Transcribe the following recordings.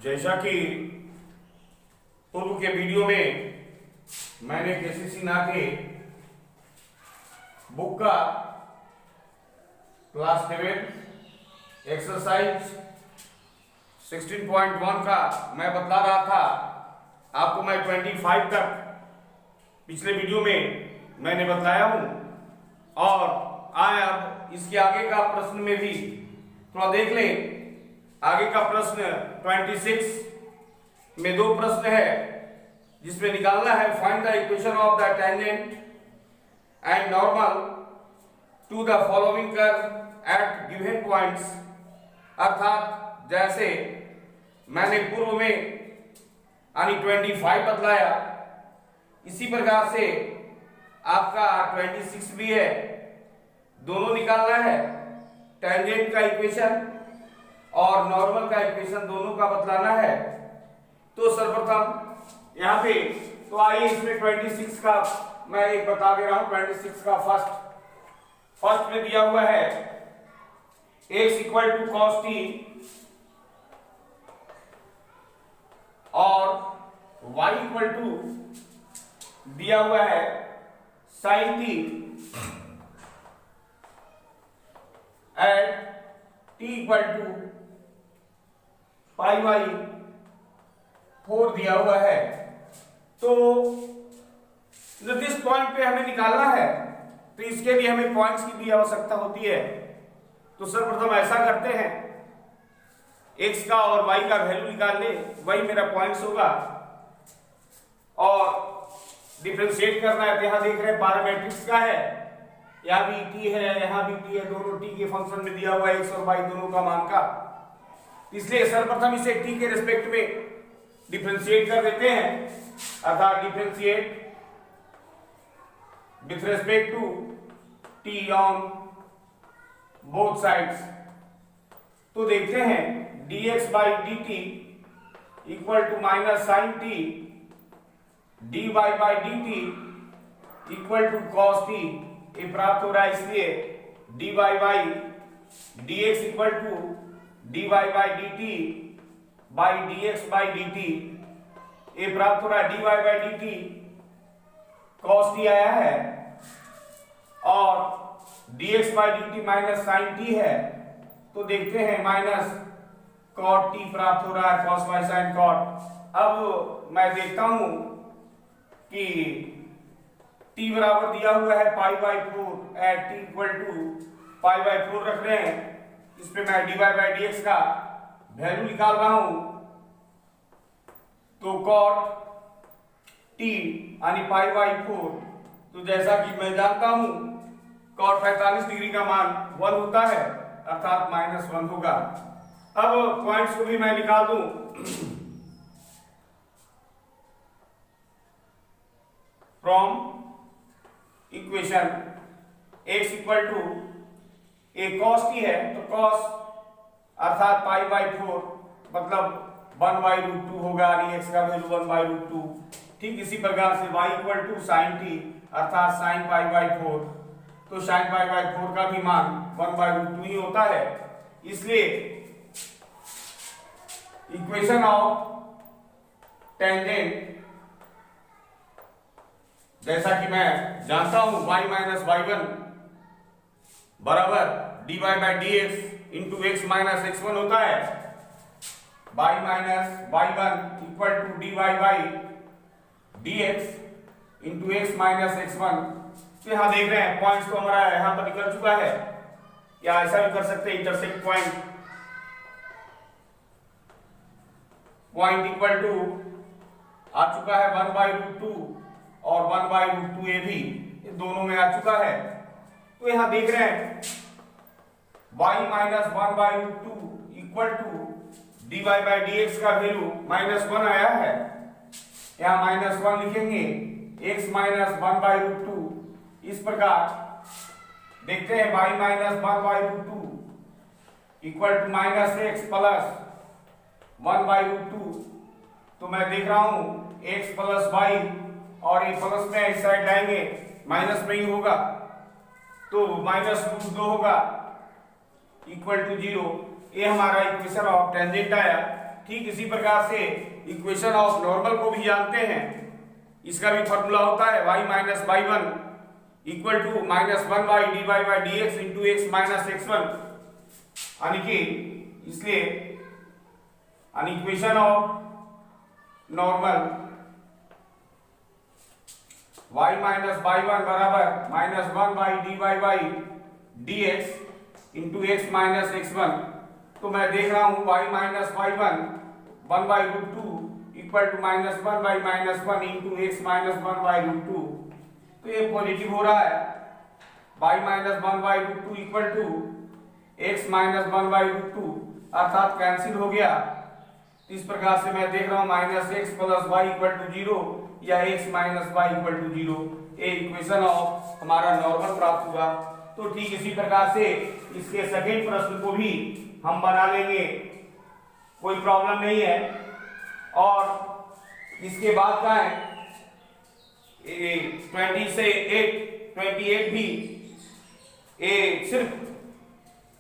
जैसा कि पूर्व के वीडियो में मैंने केसीसी ना के बुक का क्लास 7 एक्सरसाइज 16.1 का मैं बतला रहा था आपको। मैं 25 तक पिछले वीडियो में मैंने बतलाया हूं और अब इसके आगे का प्रश्न में भी थोड़ा देख लें। आगे का प्रश्न 26 में दो प्रश्न है जिसमें निकालना है find the equation of the tangent and normal to the following curve at given points. अर्थात जैसे मैंने पूर्व में यानी 25 बतलाया, इसी प्रकार से आपका 26 भी है। दोनों निकालना है, टेंजेंट का इक्वेशन और नॉर्मल का इक्वेशन दोनों का बतलाना है। तो सर्वप्रथम यहाँ पे तो आइए इसमें 26 का मैं एक बता दे रहा हूं। 26 का फर्स्ट में दिया हुआ है x equal to cos t और y इक्वल टू दिया हुआ है sin t and t equal to pi by 4 दिया हुआ है। तो जिस पॉइंट पे हमें निकालना है तो इसके लिए हमें पॉइंट्स की भी आवश्यकता होती है। तो सर्वप्रथम ऐसा करते हैं, x का और y का वैल्यू निकाल ले, वही मेरा पॉइंट्स होगा और डिफरेंशिएट करना है। तो यहां देख रहे हैं पैरामीट्रिक्स का है, यहाँ भी t है, यहाँ भी t है, दोनों t के फंक्शन में दिया हुआ है x और y दोनों का मान का। इसलिए सर्वप्रथम इसे t के रिस्पेक्ट में डिफरेंशिएट कर देते हैं, अर्थात differentiate with respect to t on both sides. तो देखते हैं dx by dt equal to minus sine t dy by dt equal to cos t ये प्राप्त हो रहा है। इसलिए dy by dx equal to dy by dt by dx by dt ये प्राप्त हो रहा है। dy by dt cos t आया है और dx by dt minus sine t है। तो देखते हैं माइनस cot t प्राप्त हो रहा है, cos बाई साइन cot। अब मैं देखता हूं कि t बराबर दिया हुआ है pi by 4 at t equal to pi by 4 रख रहे हैं। इस पे मैं dy बाई dx का वैल्यू निकाल रहा हूं। तो cot t यानी पाई बाई 4, तो जैसा कि मैं जानता हूं cot 45 डिग्री का मान 1 होता है, अर्थात -1 होगा। अब पॉइंट्स को भी मैं निकाल दूं। From equation x equal to a cos t है, तो cos अर्थात पाई बाई 4 मतलब 1/√2 होगा, यानी x का वैल्यू 1/√2। ठीक इसी प्रकार से y equal to sin t अर्थात sin पाई बाई 4, तो sin पाई बाई 4 का भी मान 1/√2 ही होता है। इसलिए इक्वेशन ऑफ टेंजेंट जैसा कि मैं जानता हूं y माइनस y1 बराबर dy by dx into x minus x1 होता है। y minus y1 equal to dy by dx into x minus x1। तो यहां देख रहे हैं पॉइंट्स तो हमारा यहां पर निकल चुका है, या ऐसा भी कर सकते हैं इंटरसेक्ट पॉइंट इक्वल टू आ चुका है 1/√2 और 1/√2 ये भी दोनों में आ चुका है। तो यहां देख रहे हैं y minus 1/√2 equal to dy by dx का वैल्यू -1 आया है। यहां -1 लिखेंगे, x माइनस 1/√2। इस प्रकार देखते हैं y minus 1/√2 equal to minus x plus 1/√2। तो मैं देख रहा हूं x प्लस y और ये प्लस में इस साइड लाएंगे माइनस में ही होगा, तो -√2 होगा इक्वल टू 0। ये हमारा इक्वेशन ऑफ टेंजेंट आया। ठीक इसी प्रकार से इक्वेशन ऑफ नॉर्मल को भी जानते हैं। इसका भी फॉर्मूला होता है y minus y one equal to minus one by d y by d x into x minus x one, यानी कि इसलिए an equation of normal y minus y one बराबर minus one by d y by d x into x minus x one. तो मैं देख रहा हूं y minus y one by root two equal to minus one by minus one into x minus one by root two. तो ये positive हो रहा है, y minus one by root two equal to x minus one by root two अर्थात cancel हो गया। इस प्रकार से मैं देख रहा हूं minus x plus y equal to zero या x minus y equal to zero. ये इक्वेशन ऑफ हमारा नॉर्मल प्राप्त हुआ। तो ठीक इसी प्रकार से इसके सेकंड प्रश्न को भी हम बना लेंगे, कोई प्रॉब्लम नहीं है। और इसके बाद का है 20 से 28 भी सिर्फ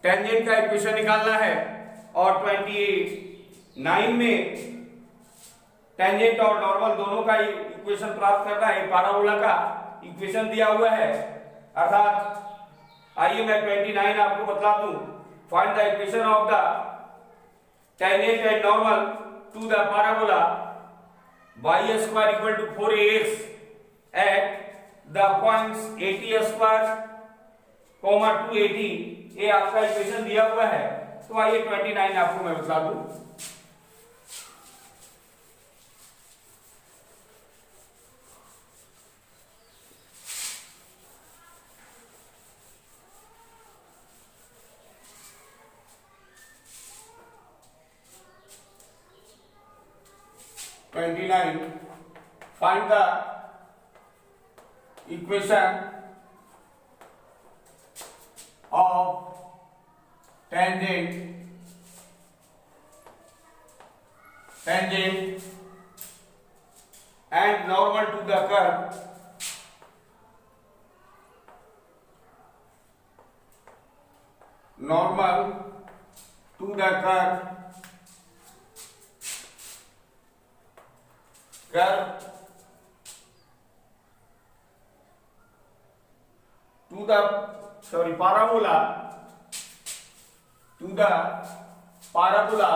टेंजेंट का इक्वेशन निकालना है। और 29 में टेंजेंट और नॉर्मल दोनों का इक्वेशन प्राप्त करना है। पैराबोला का इक्वेशन दिया हुआ है, अर्थात आइए मैं 29 आपको बता दूं। Find the equation of the tangent and normal to the parabola y square equal to 4ax at the points 80 square, 280। ये आपका इक्वेशन दिया हुआ है। तो आइए 29 आपको मैं बता दूं। Find the equation of tangent and normal to the curve parabola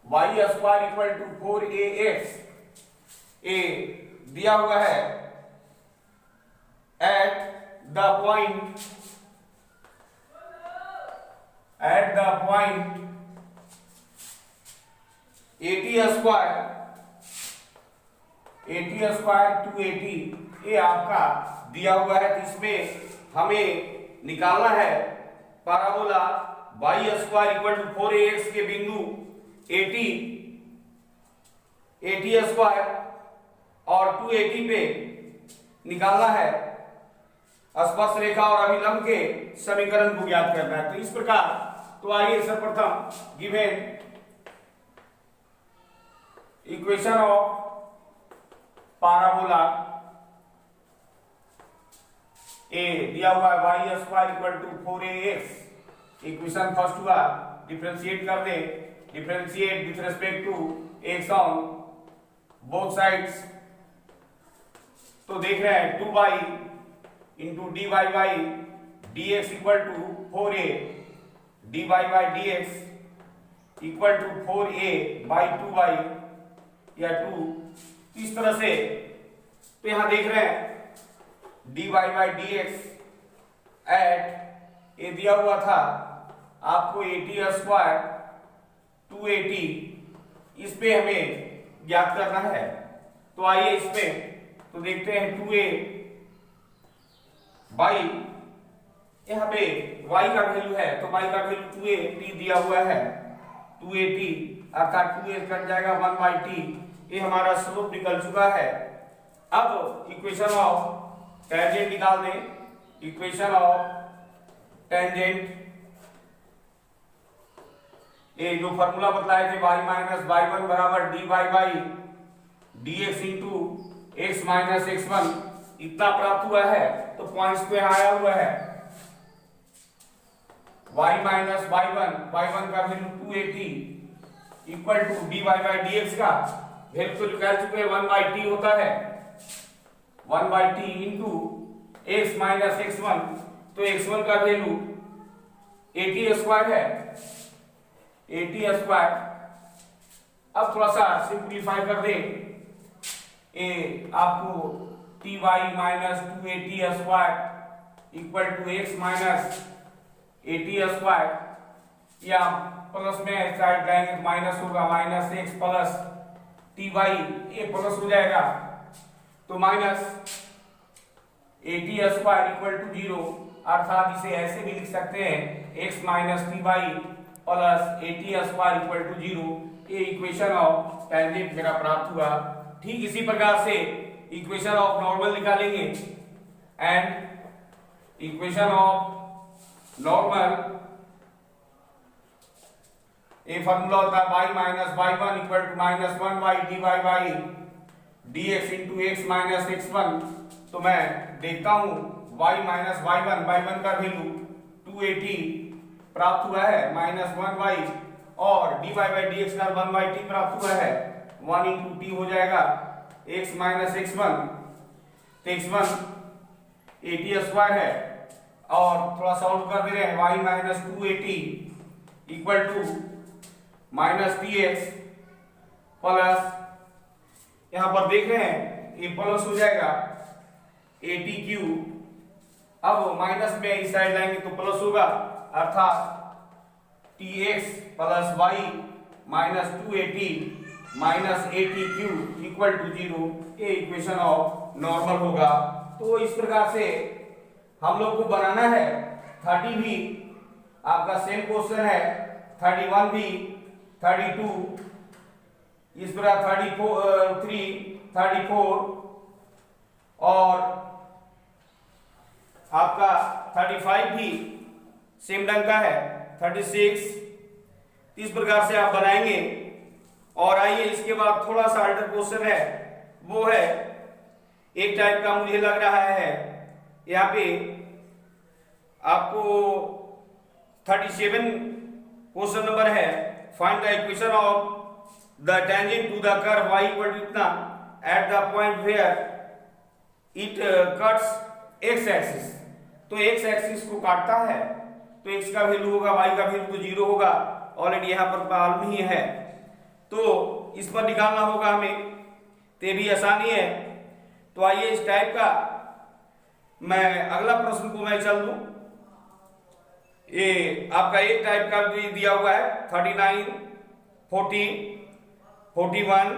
y square equal to 4ax ए दिया हुआ है एट द पॉइंट 80 स्क्वायर 280 ये आपका दिया हुआ है। तो इसमें हमें निकालना है parabola y square equal to 4ax के बिंदु 80 स्क्वायर और 280 पे निकालना है स्पर्श रेखा और अभिलंब के समीकरण को ज्ञात करना है। तो इस प्रकार, तो आइए सर्वप्रथम गिवन इक्वेशन ऑफ पैराबोला ए दिया हुआ है y square equal to 4ax। Equation first हुआ, डिफरेंशिएट कर दे, differentiate with respect to x on both sides. तो देख रहे हैं 2y into d y by d x equal to 4a d y by d x equal to 4a by 2y या 2। इस तरह से तो यहां देख रहे हैं d y by d x at a दिया हुआ था आपको 80 स्क्वायर 280, इस पे हमें ज्ञात करना है। तो आइए इसमें तो देखते हैं 2a बाई, यहाँ पे y का वैल्यू है तो y का वैल्यू 2a दिया हुआ है 280 अर्थात 2a कट जाएगा 1 बाई t। ये हमारा स्लोप निकल चुका है। अब इक्वेशन ऑफ टेंजेंट निकाल दें। इक्वेशन ऑफ टेंजेंट ये जो फॉर्मूला बताए थे y माइनस वाई वन बराबर d y by d x into x minus x one, इतना प्राप्त हुआ है। तो पॉइंट्स पे आया हुआ है y माइनस y1 का value 280 equal to dy by dx का वैल्यू तो निकाल चुके हैं 1/t होता है 1/t into x minus x1, तो x1 का वैल्यू 80 स्क्वायर है 80 स्क्वायर। अब थोड़ा सा सिंप्लीफाई कर दें, ए आपको ty minus 280 square equal to x minus 80 square, या प्लस में साइड लाएंगे तो माइनस होगा माइनस x प्लस ty, ये प्लस हो जाएगा तो माइनस 80 स्क्वायर इक्वल टू 0, अर्थात इसे ऐसे भी लिख सकते हैं x minus ty plus 80 square equal to 0। ये इक्वेशन ऑफ टेंजेंट मेरा प्राप्त हुआ। ठीक इसी प्रकार से इक्वेशन ऑफ नॉर्मल निकालेंगे, एंड इक्वेशन ऑफ नॉर्मल ये फॉर्मूला होता है y minus y1 equal to minus 1/dy by dx into x minus x1। तो मैं देखता हूं y माइनस y1 का वैल्यू 280 प्राप्त हुआ है माइनस 1/, और dy बाई dx का 1/t प्राप्त हुआ है 1 इंटू t हो जाएगा x माइनस x1, तो x1 80 स्क्वायर है, और थोड़ा सॉल्व कर दे रहे हैं y minus 280 equal to minus tx plus, यहां पर देख रहे हैं ये प्लस हो जाएगा 80 क्यू, अब माइनस में इस साइड लाएंगे तो प्लस होगा, अर्थात tx plus y minus 280 minus 80 q equal to 0। ये इक्वेशन ऑफ नॉर्मल होगा। तो इस प्रकार से हम लोग को बनाना है 30 भी, आपका सेम क्वेश्चन है 31 भी, 32, इस प्रकार 33, 34 और आपका 35 भी सेम ढंग का है, 36, इस प्रकार से आप बनाएंगे। और आइए इसके बाद थोड़ा सा अल्टर क्वेश्चन है, वो है एक टाइप का मुझे लग रहा है, यहाँ पे आपको 37 क्वेश्चन नंबर है, find the equation of the tangent to the curve y equal to इतना at the point where it cuts x axis. तो x एक्सिस को काटता है तो x का वैल्यू होगा, y का वैल्यू तो 0 होगा, ऑलरेडी यहाँ पर मालूम ही है, तो इस पर निकालना होगा हमें, तो भी आसानी है। तो आइए इस टाइप का मैं अगला प्रश्न को मैं चल दूं। ये आपका एक टाइप का भी दिया हुआ है 39, 40, 41,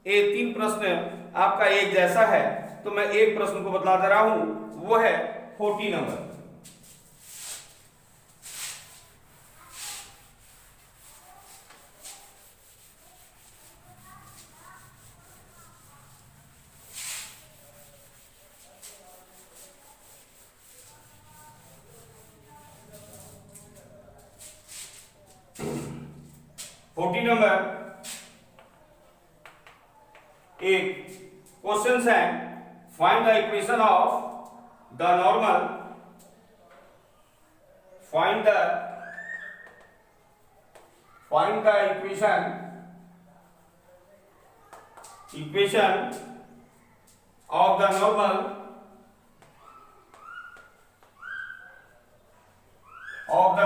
ये 3 प्रश्न आपका एक जैसा है, तो मैं एक प्रश्न को बतला दे रहा हूं, वो है 40 नंबर। नंबर एक क्वेश्चन है, find the equation of the normal, find the equation of the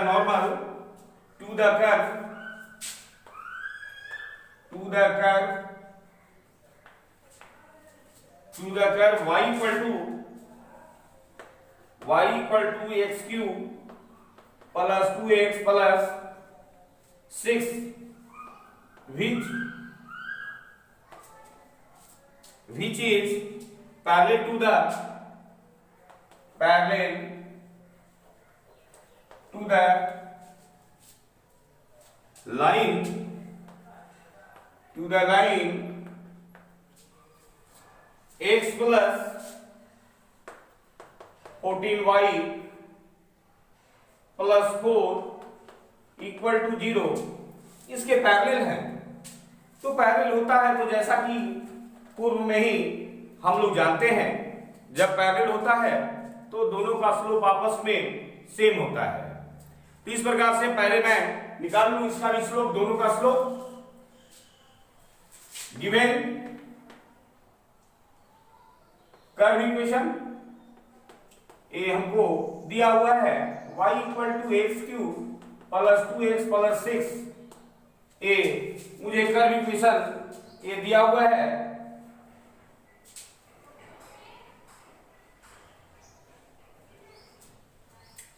normal to the curve y equal to x cube plus 2x plus 6, which is parallel to the line x plus 14y plus 4 equal to 0 इसके parallel है। तो parallel होता है तो जैसा कि पूर्व में ही हम लोग जानते हैं, जब पैरेलल होता है तो दोनों का स्लोप आपस में सेम होता है। तो इस प्रकार से पहले मैं निकाल लूं इसका भी स्लोप, दोनों का स्लोप। गिवन कर्व इक्वेशन ये हमको दिया हुआ है y equal to x cube plus 2x plus 6। ए मुझे कर्व इक्वेशन ये दिया हुआ है।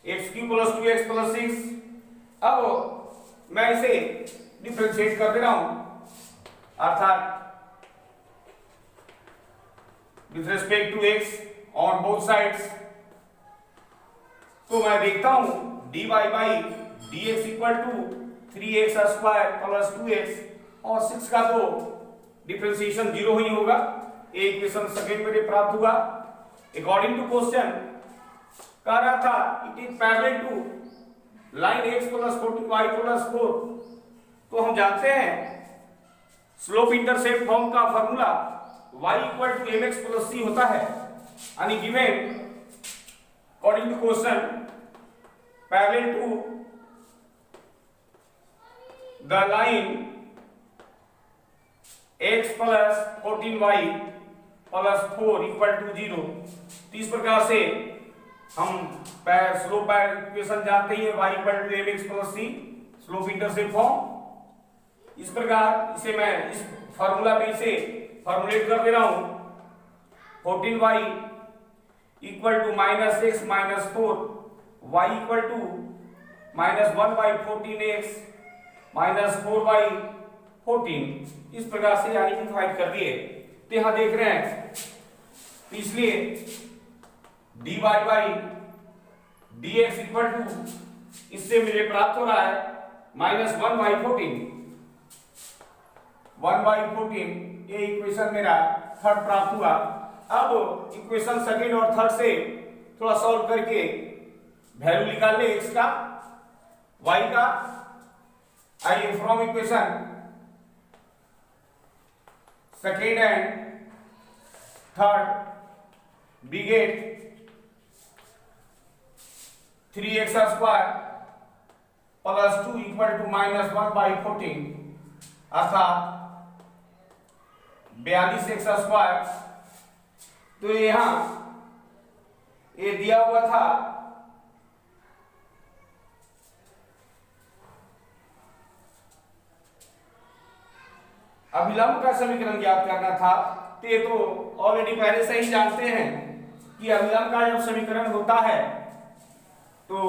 X cube plus 2x plus 6। अब मैं इसे डिफरेंशिएट कर दे रहा हूं, अर्थात with respect to x on both sides. तो मैं देखता हूं dy by dx equal to 3x square plus 2x और 6 का तो डिफरेंशिएशन 0 ही होगा। ये इक्वेशन सेकंड मेरे प्राप्त हुआ। अकॉर्डिंग टू क्वेश्चन कह रहा था it is parallel to line x plus 14y plus 4। तो हम जानते हैं स्लोप इंटरसेप्ट फॉर्म का formula y equal to mx plus c होता है। यानी given according to question parallel to the line x plus 14y plus 4 equal to 0। तो इस प्रकार से हम स्लोप इक्वेशन जानते हैं y equal to mx plus c, slope intercept form. इस प्रकार इसे मैं इस फार्मूला पे इसे फॉर्मुलेट कर दे रहा हूं। 14y equal to minus x minus 4, y equal to minus 1 by 14x minus 4 by 14। इस प्रकार से यानी कि फाइंड कर दिए। तो यहां देख रहे हैं, तो इसलिए dy by dx equal to इससे मुझे प्राप्त हो रहा है माइनस 1 बाई 14। 1 बाई 14 ये इक्वेशन मेरा थर्ड प्राप्त हुआ। अब इक्वेशन सेकंड और थर्ड से थोड़ा सॉल्व करके वैल्यू निकाल ले x का y का। आइए from equation second and third we get 3x square plus 2 equal to minus 1 by 14 अर्थात 42x स्क्वायर। तो यहां ये दिया हुआ था अभिलंब का समीकरण ज्ञात करना था। तो ये तो ऑलरेडी पहले से ही जानते हैं कि अभिलंब का जब समीकरण होता है तो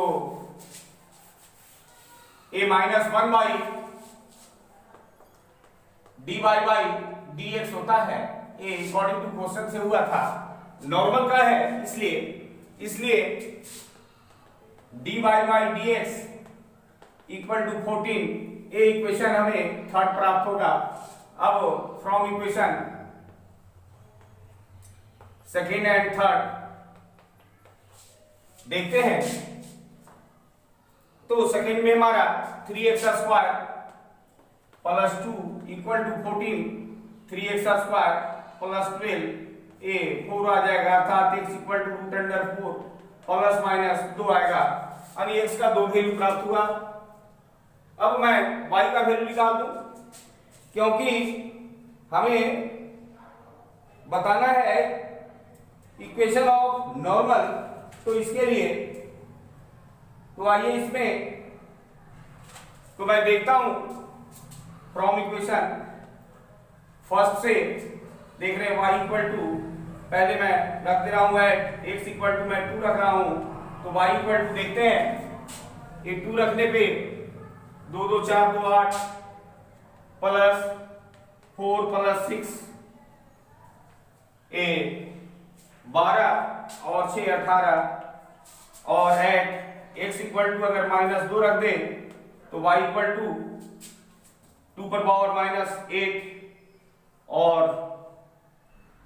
a minus 1 by dy by dx होता है। ये अकॉर्डिंग टू क्वेश्चन से हुआ था, नॉर्मल का है, इसलिए dy by dx equal to 14। ये इक्वेशन हमें थर्ड प्राप्त होगा। अब from equation second and third देखते हैं। तो सेकेंड में हमारा 3x square plus 2 equal to 14, 3x square plus 12 ए 4 आ जाएगा अर्थात x equal to root under 4 plus minus 2 आएगा। यानी x का 2 वैल्यू प्राप्त हुआ। अब मैं y का वैल्यू निकाल दूं, क्योंकि हमें बताना है इक्वेशन ऑफ नॉर्मल। तो इसके लिए तो आइए इसमें तो मैं देखता हूं फ्रॉम इक्वेशन फर्स्ट से देख रहे हैं y इक्वल टू, पहले मैं रख दे रहा हूं एट x इक्वल टू मैं 2 रख रहा हूं। तो y इक्वल टू देखते हैं, ये 2 रखने पे 2 2 4 2 8 प्लस 4 प्लस 6 ए 12 और 6 18 और एट x इक्वल टू अगर माइनस 2 रख दे तो y इक्वल टू 2 पर पावर माइनस 8 और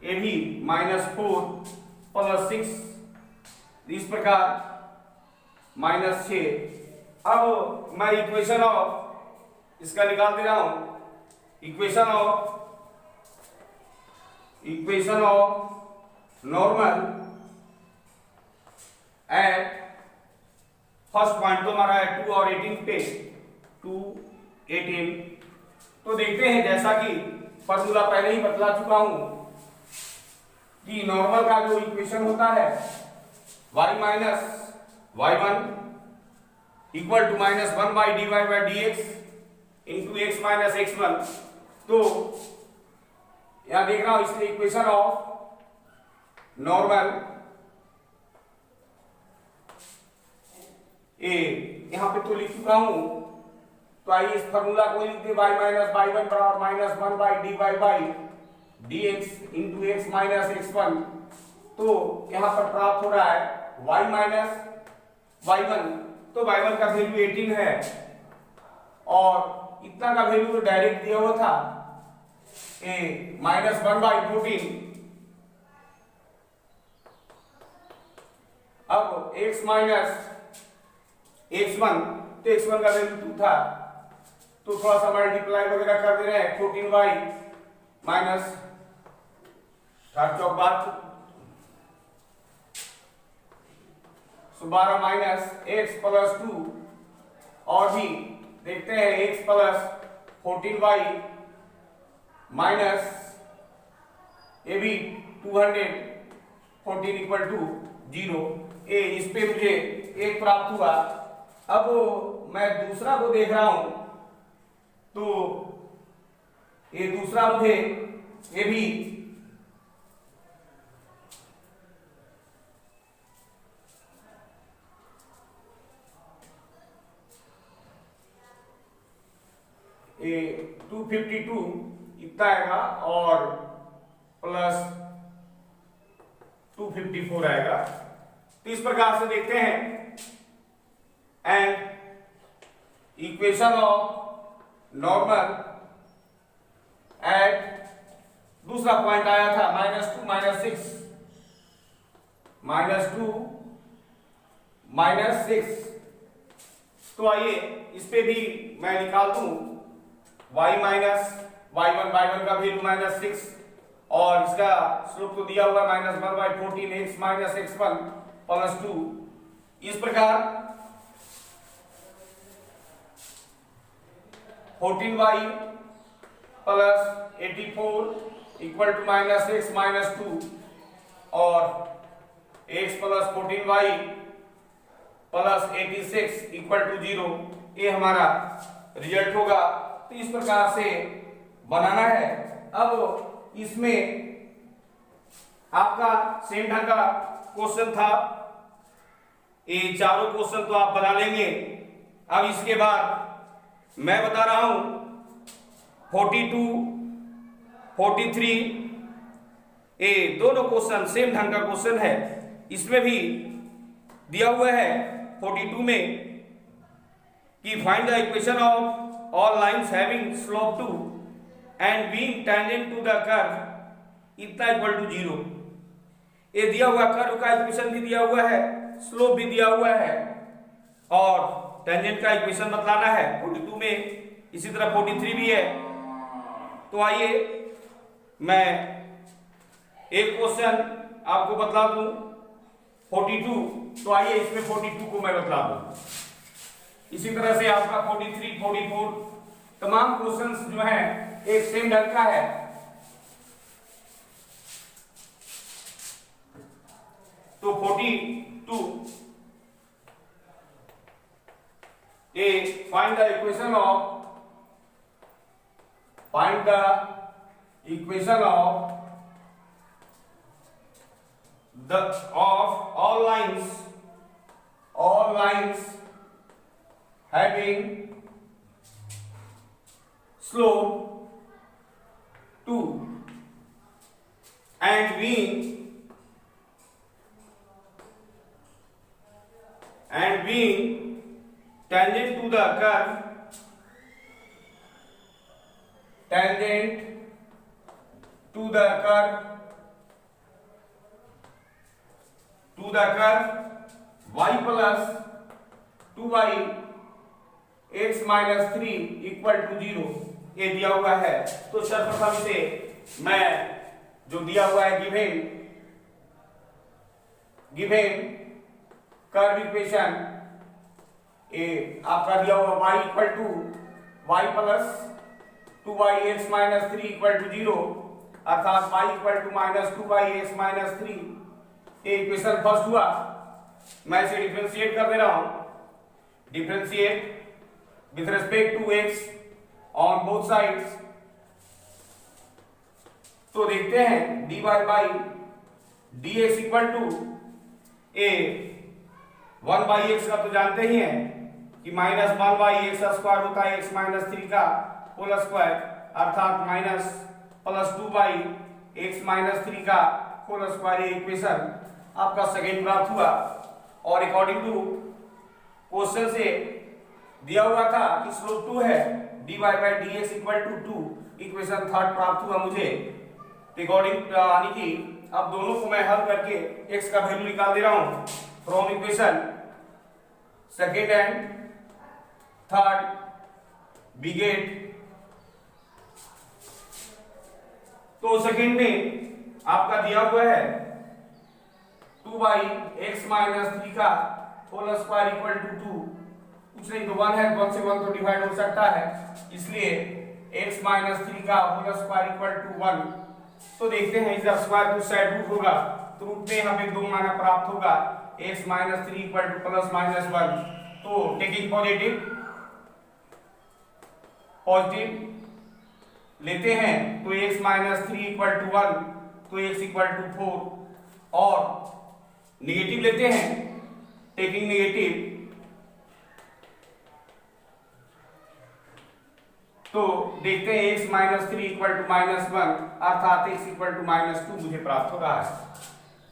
ये भी माइनस 4 प्लस 6, इस प्रकार माइनस 6। अब मैं इक्वेशन ऑफ इसका निकाल दे रहा हूं। Equation of normal at first point तो हमारा है 2 और 18 पे 2 18। तो देखते हैं, जैसा कि फॉर्मूला पहले ही बतला चुका हूं कि नॉर्मल का जो इक्वेशन होता है y minus y1 equal to minus 1 by dy by dx into x minus x1। तो यहां देख रहा हूं, इसलिए इक्वेशन ऑफ नॉर्मल ए यहां पे तो लिख चुका हूं। तो आइए इस फॉर्मूला को लिख दे, y माइनस y1 बराबर minus 1 by dy by dx into x minus x1। तो यहां पर प्राप्त हो रहा है y माइनस y1, तो y1 का वैल्यू 18 है और इतना का वैल्यू तो डायरेक्ट दिया हुआ था a माइनस 1 बाई 14। अब x माइनस x1, तो x1 का वैल्यू 2 था, तो थोड़ा सा मल्टीप्लाई वगैरह कर दे रहे हैं। 14y minus 12 minus x plus 2, और भी देखते हैं x प्लस 14y माइनस ये भी 214 इक्वल टू 0। ए इस पे मुझे एक प्राप्त हुआ। अब मैं दूसरा को देख रहा हूं, तो ये दूसरा मुझे ये भी ये 252 इतना आएगा और प्लस 254 आएगा। तो इस प्रकार से देखते हैं, and equation of normal at दूसरा पॉइंट आया था -2 -6 -2 -6। तो आइए इस पे भी मैं निकाल दूं y माइनस y1 का वैल्यू -6 और इसका स्लोप तो दिया हुआ है -1 by 14 x minus x1 plus 2। इस प्रकार 14y plus 84 equal to -x minus 2 और x plus 14y plus 86 equal to 0, ये हमारा रिजल्ट होगा। तो इस प्रकार से बनाना है। अब इसमें आपका सेम ढंग का क्वेश्चन था, ये चारों क्वेश्चन तो आप बना लेंगे। अब इसके बाद मैं बता रहा हूं 42 43, ये दोनों क्वेश्चन सेम ढंग का क्वेश्चन है। इसमें भी दिया हुआ है 42 में कि find the equation of all lines having slope 2 and being tangent to the curve इतना इक्वल टू 0। ये दिया हुआ कर्व का इक्वेशन भी दिया हुआ है, स्लोप भी दिया हुआ है और टेंजेंट का इक्वेशन बतलाना है 42 में। इसी तरह 43 भी है। तो आइए मैं एक क्वेश्चन आपको बतला दूं 42। तो आइए इसमें 42 को मैं बतला दूं। इसी तरह से आपका 43 44 तमाम क्वेश्चंस जो हैं एक सेम ढंग का है। तो 42 A find the equation of the of all lines having slope 2 and being tangent to the curve y plus 2y x minus 3 equal to 0, ये दिया हुआ है। तो सर्वप्रथम इसे मैं जो दिया हुआ है गिवन कर्व इक्वेशन ए आपका दिया हुआ y equal to y plus 2yx minus 3 equal to 0, अर्थात y equal to minus 2yx minus 3, ये इक्वेशन फर्स्ट हुआ। मैं इसे डिफरेंशिएट कर दे रहा हूं। Differentiate with respect to x on both sides. तो देखते हैं dy by dx equal to ए 1/x का तो जानते ही हैं कि माइनस 1/x स्क्वायर होता है x माइनस 3 का होल स्क्वायर, अर्थात माइनस प्लस 2/x माइनस 3 का होल स्क्वायर। ये इक्वेशन आपका सेकेंड प्राप्त हुआ। और अकॉर्डिंग टू क्वेश्चन से दिया हुआ था कि स्लोप 2 है, dy by dx equal to 2, equation third प्राप्त हुआ मुझे। अकॉर्डिंग यानी कि अब दोनों को मैं हल करके x का वैल्यू निकाल दे रहा हूं from equation second and third बिगेट। तो सेकेंड में आपका दिया हुआ है 2/x माइनस 3 का होल स्क्वायर इक्वल टू 2, कुछ नहीं तो 1 है, 1 से 1 तो डिवाइड हो सकता है, इसलिए x माइनस 3 का होल स्क्वायर इक्वल टू 1। तो देखते हैं इधर स्क्वायर टू साइड रूट होगा तो रूट में हमें 2 माना प्राप्त होगा, x minus 3 equal two plus minus 1। तो टेकिंग पॉजिटिव लेते हैं तो x माइनस 3 इक्वल टू 1, तो x इक्वल टू 4, और नेगेटिव लेते हैं टेकिंग नेगेटिव तो देखते हैं x minus 3 equal to minus 1, अर्थात x इक्वल टू माइनस 2 मुझे प्राप्त हो रहा है।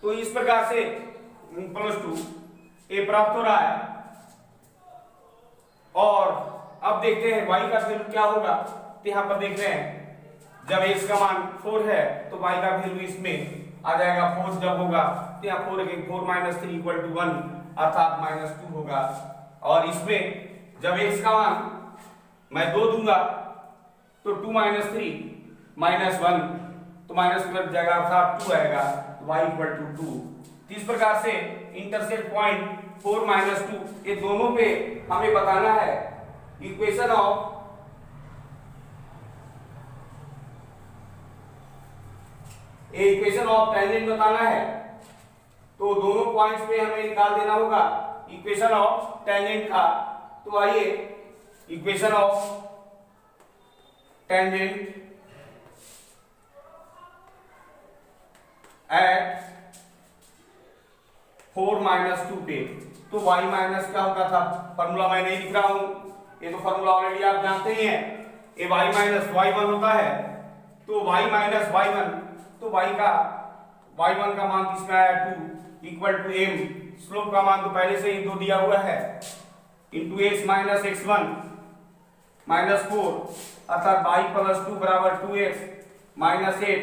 तो इस प्रकार से प्लस 2 ए प्राप्त हो रहा है। और अब देखते हैं y का वैल्यू क्या होगा। तो यहाँ पर देख रहे हैं जब x का मान 4 है तो y का वैल्यू इसमें आ जाएगा 4 जब होगा, तो यहाँ 4 माइनस 3 इक्वल टू 1, अर्थात माइनस 2 होगा। और इसमें जब x का मान मैं 2 दूंगा तो 2 माइनस 3 माइनस 1, तो माइनस कर जाएगा अर्थात 2 आएगा, तो y इक्वल टू 2। इस प्रकार से इंटरसेप्ट पॉइंट 4 माइनस 2 ये दोनों पे हमें बताना है इक्वेशन ऑफ टेंजेंट बताना है। तो दोनों पॉइंट्स पे हमें निकाल देना होगा इक्वेशन ऑफ टेंजेंट का। तो आइए equation of tangent at 4 minus 2 पे। तो y माइनस क्या होता था, फॉर्मूला मैं नहीं लिख रहा हूं, ये तो फॉर्मूला ऑलरेडी आप जानते ही हैं। ये y माइनस y1 होता है, तो y माइनस y1, तो y1 का मान किसमें आया 2 इक्वल टू m, स्लोप का मान तो पहले से ही 2 दिया हुआ है, into x minus x1 minus 4, अर्थात y प्लस 2 बराबर 2x minus 8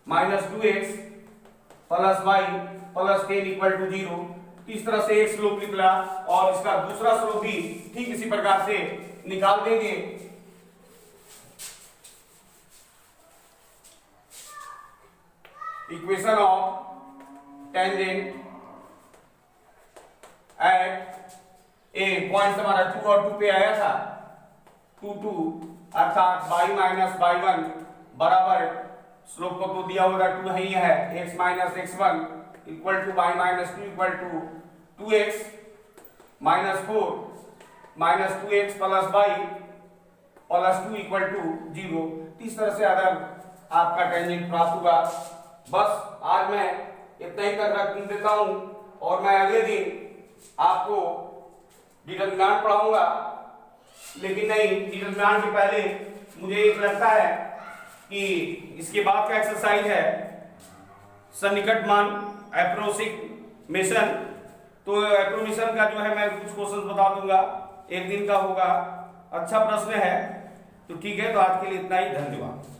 minus 2x plus y plus 10 equal to 0। इस तरह से एक स्लोप निकला और इसका दूसरा स्लोप भी ठीक इसी प्रकार से निकाल देंगे। Equation of tangent at A point हमारा 2 और 2 पे आया था 2 2, अर्थात y माइनस y1 बराबर स्लोप को तो दिया होगा 2 ही है, x minus x1 equal to y minus 2 equal to 2x minus 4 minus 2x plus y plus 2 equal to 0। इस तरह से अगर आपका टेंजेंट प्राप्त हुआ। बस आज मैं इतना ही कर रख देता हूं और मैं अगले दिन आपको डिटरमिनेंट पढ़ाऊंगा। लेकिन नहीं, डिटरमिनेंट के पहले मुझे एक लगता है कि इसके बाद का एक्सरसाइज है सन्निकट मान एप्रोक्सीमेशन। तो एप्रोक्सीमेशन का जो है मैं कुछ क्वेश्चन बता दूंगा, एक दिन का होगा। अच्छा प्रश्न है, तो ठीक है। तो आज के लिए इतना ही, धन्यवाद।